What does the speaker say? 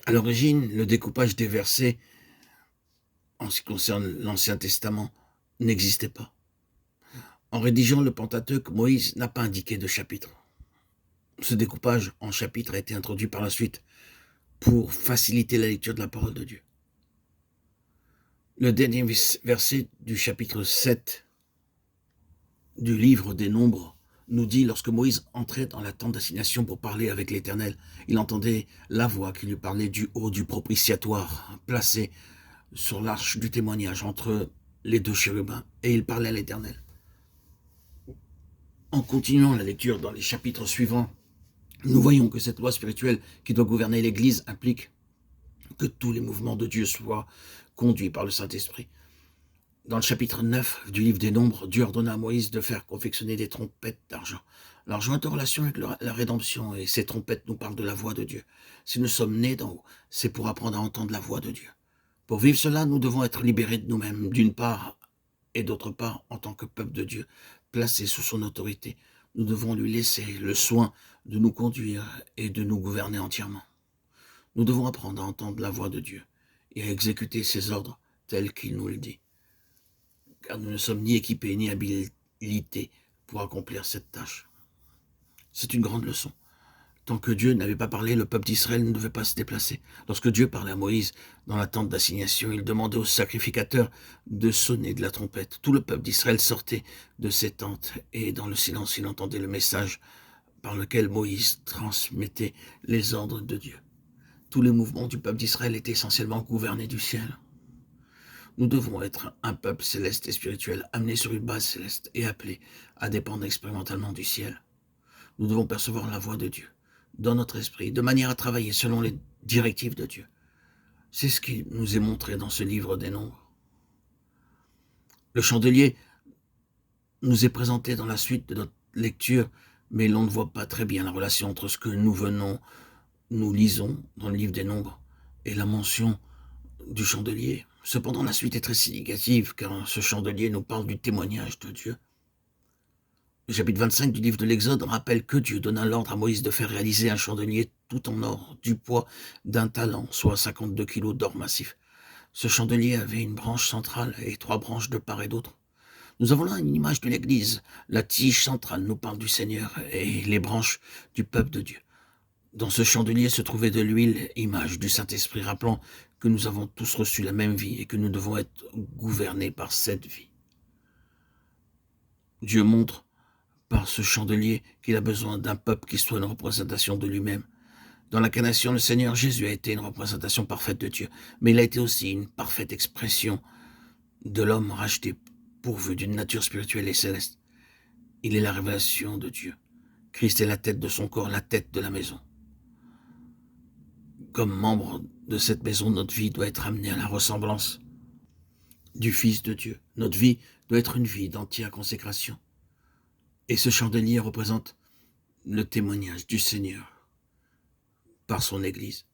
À l'origine, le découpage des versets, en ce qui concerne l'Ancien Testament, n'existait pas. En rédigeant le Pentateuque, Moïse n'a pas indiqué de chapitre. Ce découpage en chapitres a été introduit par la suite pour faciliter la lecture de la parole de Dieu. Le dernier verset du chapitre 7 du livre des Nombres nous dit, lorsque Moïse entrait dans la tente d'assignation pour parler avec l'Éternel, il entendait la voix qui lui parlait du haut du propitiatoire, placé sur l'arche du témoignage entre les deux chérubins, et il parlait à l'Éternel. En continuant la lecture dans les chapitres suivants, nous voyons que cette loi spirituelle qui doit gouverner l'Église implique que tous les mouvements de Dieu soient conduits par le Saint-Esprit. Dans le chapitre 9 du livre des Nombres, Dieu ordonna à Moïse de faire confectionner des trompettes d'argent. L'argent est en relation avec la rédemption, et ces trompettes nous parlent de la voix de Dieu. Si nous sommes nés d'en haut, c'est pour apprendre à entendre la voix de Dieu. Pour vivre cela, nous devons être libérés de nous-mêmes, d'une part, et d'autre part, en tant que peuple de Dieu, placé sous son autorité. Nous devons lui laisser le soin de nous conduire et de nous gouverner entièrement. Nous devons apprendre à entendre la voix de Dieu et à exécuter ses ordres tels qu'il nous le dit. Car nous ne sommes ni équipés ni habilités pour accomplir cette tâche. C'est une grande leçon. Tant que Dieu n'avait pas parlé, le peuple d'Israël ne devait pas se déplacer. Lorsque Dieu parlait à Moïse dans la tente d'assignation, il demandait aux sacrificateurs de sonner de la trompette. Tout le peuple d'Israël sortait de ses tentes et dans le silence, il entendait le message par lequel Moïse transmettait les ordres de Dieu. Tous les mouvements du peuple d'Israël étaient essentiellement gouvernés du ciel. Nous devons être un peuple céleste et spirituel, amené sur une base céleste et appelé à dépendre expérimentalement du ciel. Nous devons percevoir la voix de Dieu dans notre esprit, de manière à travailler selon les directives de Dieu. C'est ce qui nous est montré dans ce livre des Nombres. Le chandelier nous est présenté dans la suite de notre lecture, mais l'on ne voit pas très bien la relation entre ce que nous lisons dans le livre des Nombres et la mention du chandelier. Cependant, la suite est très significative, car ce chandelier nous parle du témoignage de Dieu. Le chapitre 25 du livre de l'Exode rappelle que Dieu donna l'ordre à Moïse de faire réaliser un chandelier tout en or, du poids d'un talent, soit 52 kilos d'or massif. Ce chandelier avait une branche centrale et 3 branches de part et d'autre. Nous avons là une image de l'Église. La tige centrale nous parle du Seigneur et les branches du peuple de Dieu. Dans ce chandelier se trouvait de l'huile, image du Saint-Esprit, rappelant que nous avons tous reçu la même vie et que nous devons être gouvernés par cette vie. Dieu montre par ce chandelier qu'il a besoin d'un peuple qui soit une représentation de lui-même. Dans l'incarnation, le Seigneur Jésus a été une représentation parfaite de Dieu, mais il a été aussi une parfaite expression de l'homme racheté, pourvu d'une nature spirituelle et céleste. Il est la révélation de Dieu. Christ est la tête de son corps, la tête de la maison. Comme membre de cette maison, notre vie doit être amenée à la ressemblance du Fils de Dieu. Notre vie doit être une vie d'entière consécration. Et ce chandelier représente le témoignage du Seigneur par son Église.